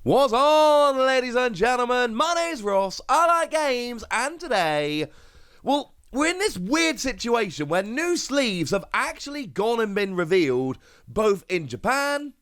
What's on, ladies and gentlemen? My name's Ross, I like games, and today, well, we're in this weird situation where new sleeves have actually gone and been revealed, both in Japan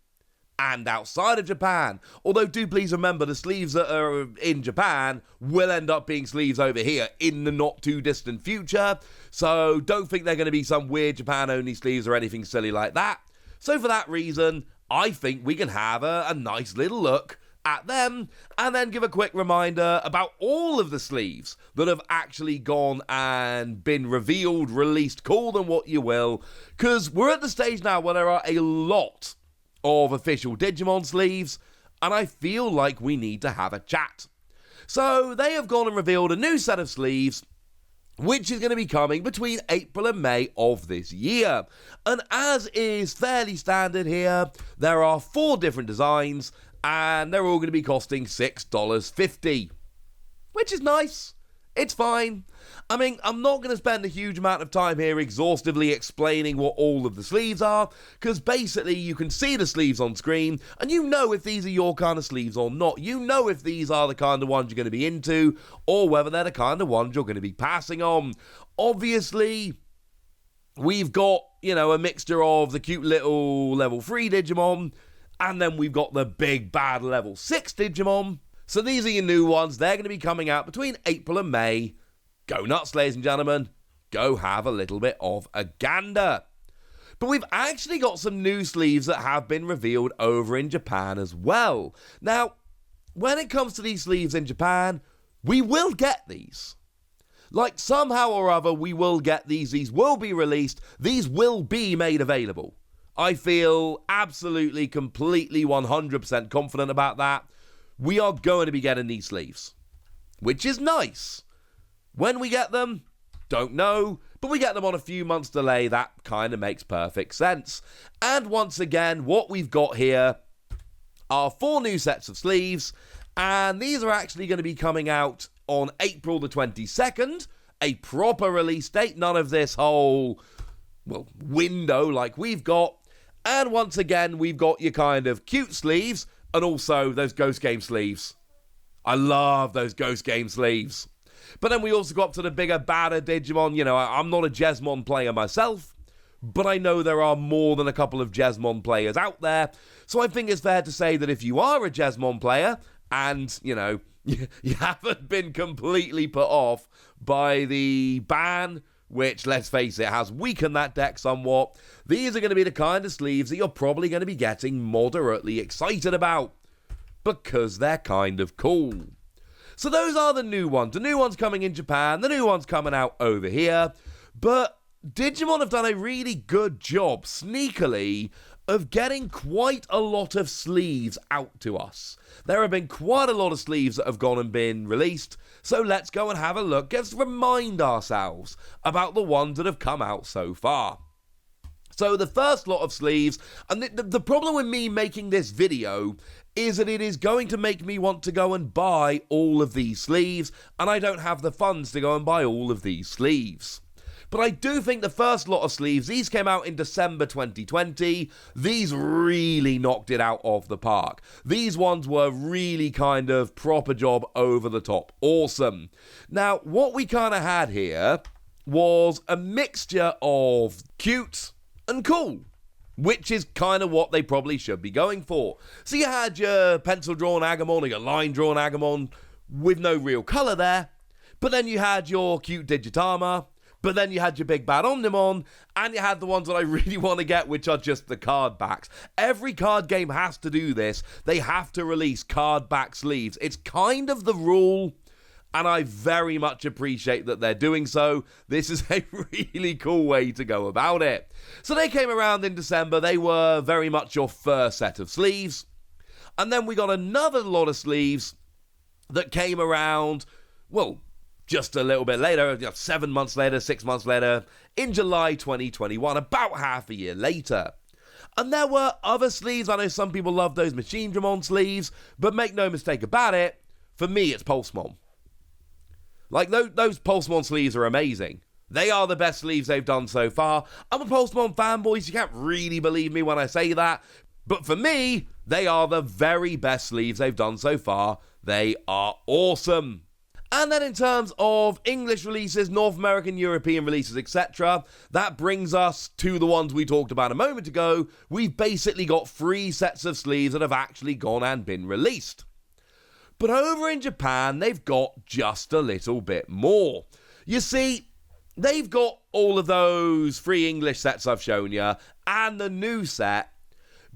and outside of Japan. Although, do please remember, the sleeves that are in Japan will end up being sleeves over here in the not too distant future, so don't think they're going to be some weird Japan-only sleeves or anything silly like that. So for that reason, I think we can have a nice little look at them, and then give a quick reminder about all of the sleeves that have actually gone and been revealed, released, call them what you will, because we're at the stage now where there are a lot of official Digimon sleeves, and I feel like we need to have a chat. So they have gone and revealed a new set of sleeves, which is going to be coming between April and May of this year. And as is fairly standard here, there are 4 different designs, and they're all going to be costing $6.50, which is nice. It's fine. I mean, I'm not going to spend a huge amount of time here exhaustively explaining what all of the sleeves are, because basically you can see the sleeves on screen, and you know if these are your kind of sleeves or not. You know if these are the kind of ones you're going to be into, or whether they're the kind of ones you're going to be passing on. Obviously, we've got, a mixture of the cute little level 3 Digimon, and then we've got the big bad level 6 Digimon. So these are your new ones. They're going to be coming out between April and May. Go nuts, ladies and gentlemen. Go have a little bit of a gander. But we've actually got some new sleeves that have been revealed over in Japan as well. Now, when it comes to these sleeves in Japan, we will get these. Like, somehow or other, we will get these. These will be released. These will be made available. I feel absolutely, completely, 100% confident about that. We are going to be getting these sleeves, which is nice. When we get them, don't know, but we get them on a few months delay. That kind of makes perfect sense. And once again, what we've got here are 4 new sets of sleeves, and these are actually going to be coming out on April the 22nd, a proper release date, none of this whole, window like we've got. And once again, we've got your kind of cute sleeves, and also those Ghost Game sleeves. I love those Ghost Game sleeves. But then we also got to the bigger, badder Digimon. I'm not a Jesmon player myself, but I know there are more than a couple of Jesmon players out there. So I think it's fair to say that if you are a Jesmon player, and, you haven't been completely put off by the ban, which, let's face it, has weakened that deck somewhat, these are going to be the kind of sleeves that you're probably going to be getting moderately excited about, because they're kind of cool. So those are the new ones coming in Japan, the new ones coming out over here, but Digimon have done a really good job, sneakily, of getting quite a lot of sleeves out to us. There have been quite a lot of sleeves that have gone and been released, so let's go and have a look. Let's remind ourselves about the ones that have come out so far. So the first lot of sleeves, and the problem with me making this video is that it is going to make me want to go and buy all of these sleeves, and I don't have the funds to go and buy all of these sleeves. But I do think the first lot of sleeves, these came out in December 2020. These really knocked it out of the park. These ones were really kind of proper job, over the top. Awesome. Now, what we kind of had here was a mixture of cute and cool, which is kind of what they probably should be going for. So you had your pencil-drawn Agumon or your line-drawn Agumon with no real colour there. But then you had your cute Digitama. But then you had your big bad Omnimon, and you had the ones that I really want to get, which are just the card backs. Every card game has to do this. They have to release card back sleeves. It's kind of the rule, and I very much appreciate that they're doing so. This is a really cool way to go about it. So they came around in December. They were very much your first set of sleeves. And then we got another lot of sleeves that came around, just a little bit later, 7 months later, 6 months later, in July 2021, about half a year later. And there were other sleeves. I know some people love those Machine Dramon sleeves, but make no mistake about it, for me, it's Pulsemon. Like, those Pulsemon sleeves are amazing. They are the best sleeves they've done so far. I'm a Pulsemon fanboy, so you can't really believe me when I say that. But for me, They are the very best sleeves they've done so far. They are awesome. And then in terms of English releases, North American, European releases, etc., that brings us to the ones we talked about a moment ago. We've basically got 3 sets of sleeves that have actually gone and been released. But over in Japan, they've got just a little bit more. You see, they've got all of those 3 English sets I've shown you, and the new set,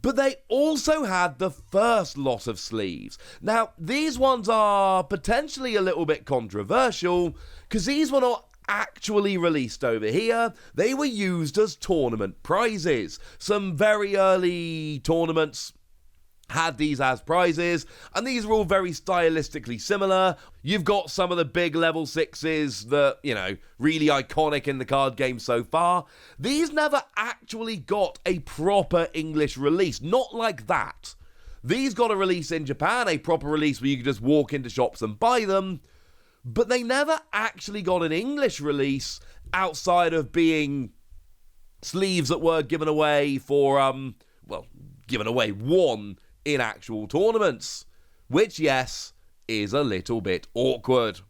but they also had the first lot of sleeves. Now, these ones are potentially a little bit controversial, because these were not actually released over here. They were used as tournament prizes. Some very early tournaments had these as prizes, and these are all very stylistically similar. You've got some of the big level 6s that, really iconic in the card game so far. These never actually got a proper English release, not like that. These got a release in Japan, a proper release where you could just walk into shops and buy them, but they never actually got an English release outside of being sleeves that were given away for, given away one in actual tournaments, which, yes, is a little bit awkward.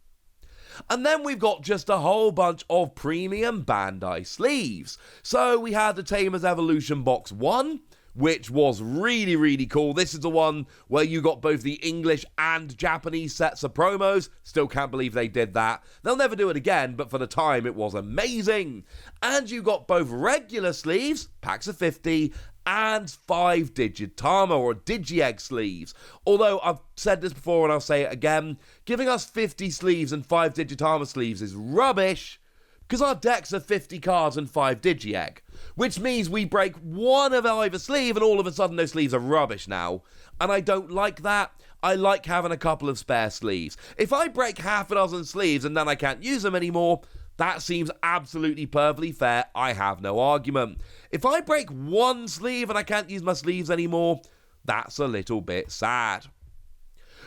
And then we've got just a whole bunch of premium Bandai sleeves. So we had the Tamers Evolution Box 1, which was really, really cool. This is the one where you got both the English and Japanese sets of promos. Still can't believe they did that. They'll never do it again, but for the time, it was amazing. And you got both regular sleeves, packs of 50, and 5 Digitama or Digi-Egg sleeves. Although I've said this before and I'll say it again, giving us 50 sleeves and 5 Digitama sleeves is rubbish, because our decks are 50 cards and 5 Digi-Egg, which means we break one of either sleeve and all of a sudden those sleeves are rubbish now. And I don't like that. I like having a couple of spare sleeves. If I break half a dozen sleeves and then I can't use them anymore, that seems absolutely perfectly fair. I have no argument. If I break one sleeve and I can't use my sleeves anymore, that's a little bit sad.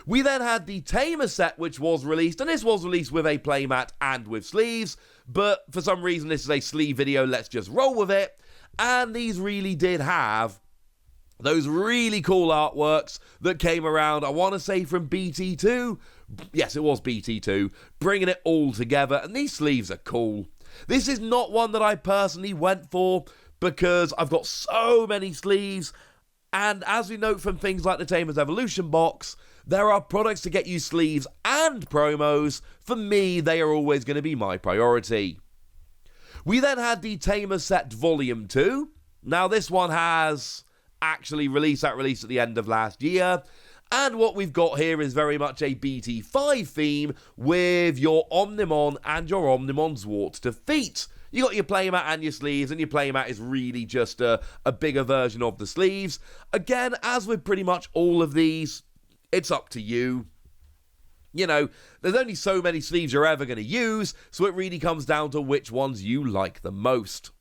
We then had the Tamers set, which was released, and this was released with a playmat and with sleeves, but for some reason this is a sleeve video, let's just roll with it. And these really did have those really cool artworks that came around, I want to say from BT2. Yes, it was BT2, bringing it all together, and these sleeves are cool. This is not one that I personally went for, because I've got so many sleeves, and as we note from things like the Tamers Evolution box, there are products to get you sleeves and promos. For me, they are always going to be my priority. We then had the Tamers Set Volume 2. Now, this one has actually released at the end of last year. And what we've got here is very much a BT5 theme with your Omnimon and your Omnimon Zwart to feet. You got your playmat and your sleeves, and your playmat is really just a bigger version of the sleeves. Again, as with pretty much all of these, it's up to you. There's only so many sleeves you're ever going to use, so it really comes down to which ones you like the most.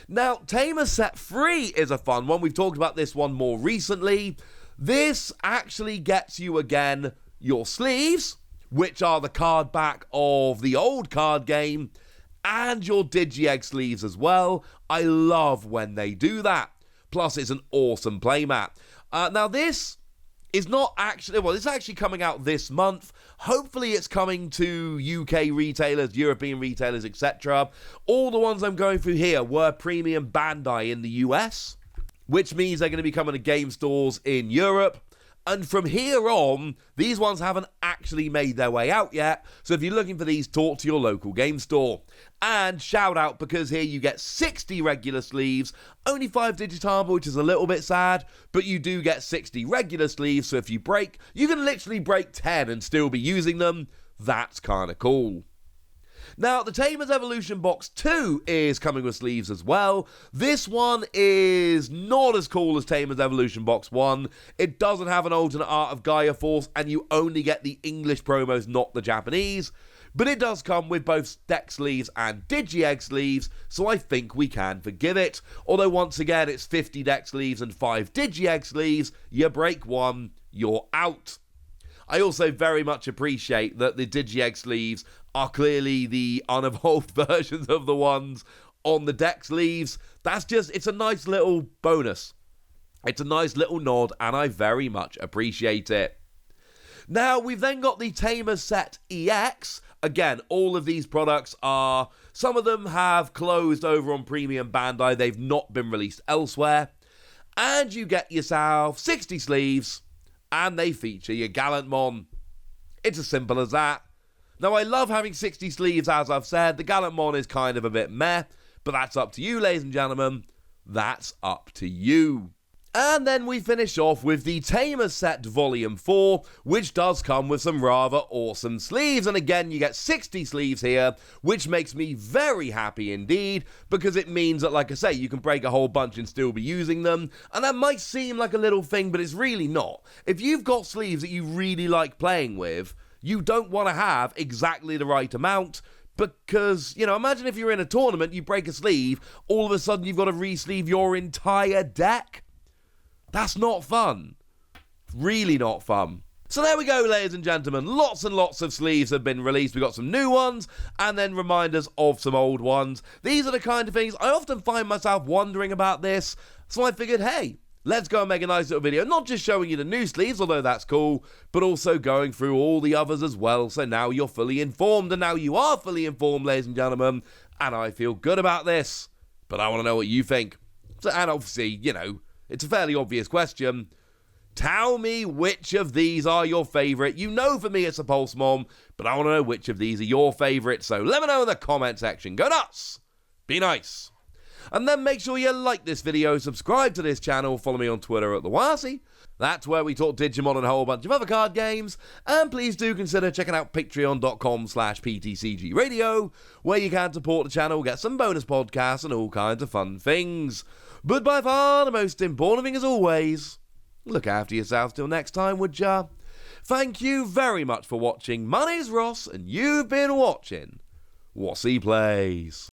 Now, Tamers Set 3 is a fun one. We've talked about this one more recently. This actually gets you, again, your sleeves, which are the card back of the old card game, and your Digi-Egg sleeves as well. I love when they do that. Plus, it's an awesome playmat. Now, this is not actually, it's actually coming out this month. Hopefully, it's coming to UK retailers, European retailers, etc. All the ones I'm going through here were premium Bandai in the US, which means they're going to be coming to game stores in Europe. And from here on, these ones haven't actually made their way out yet. So if you're looking for these, talk to your local game store. And shout out, because here you get 60 regular sleeves, only 5 Digitama, which is a little bit sad, but you do get 60 regular sleeves. So if you break, you can literally break 10 and still be using them. That's kind of cool. Now, the Tamers Evolution Box 2 is coming with sleeves as well. This one is not as cool as Tamers Evolution Box 1. It doesn't have an alternate art of Gaia Force, and you only get the English promos, not the Japanese. But it does come with both deck sleeves and Digi-Egg sleeves, so I think we can forgive it. Although, once again, it's 50 deck sleeves and 5 Digi-Egg sleeves. You break one, you're out. I also very much appreciate that the Digi-Egg sleeves are clearly the unevolved versions of the ones on the deck sleeves. It's a nice little bonus. It's a nice little nod, and I very much appreciate it. Now, we've then got the Tamers Set EX. Again, all of these products are... Some of them have closed over on Premium Bandai. They've not been released elsewhere. And you get yourself 60 sleeves, and they feature your Gallantmon. It's as simple as that. Now, I love having 60 sleeves, as I've said. The Gallantmon is kind of a bit meh, but that's up to you, ladies and gentlemen. That's up to you. And then we finish off with the Tamers Set Volume 4, which does come with some rather awesome sleeves. And again, you get 60 sleeves here, which makes me very happy indeed, because it means that, like I say, you can break a whole bunch and still be using them. And that might seem like a little thing, but it's really not. If you've got sleeves that you really like playing with, you don't want to have exactly the right amount, because, you know, imagine if you're in a tournament, you break a sleeve, all of a sudden you've got to re-sleeve your entire deck. That's not fun. Really not fun. So there we go, ladies and gentlemen. Lots and lots of sleeves have been released. We've got some new ones, and then reminders of some old ones. These are the kind of things I often find myself wondering about this, so I figured, hey, let's go and make a nice little video, not just showing you the new sleeves, although that's cool, but also going through all the others as well, so now you're fully informed, and now you are fully informed, ladies and gentlemen, and I feel good about this, but I want to know what you think. So, and obviously, you know, it's a fairly obvious question. Tell me which of these are your favourite. You know for me it's a Pulse Mom, but I want to know which of these are your favourite, so let me know in the comment section. Go nuts! Be nice! And then make sure you like this video, subscribe to this channel, follow me on Twitter at TheWasi. That's where we talk Digimon and a whole bunch of other card games. And please do consider checking out patreon.com/PTCG Radio, where you can support the channel, get some bonus podcasts and all kinds of fun things. But by far the most important thing as always, look after yourselves till next time, would ya? Thank you very much for watching. My name's Ross, and you've been watching Wasi Plays.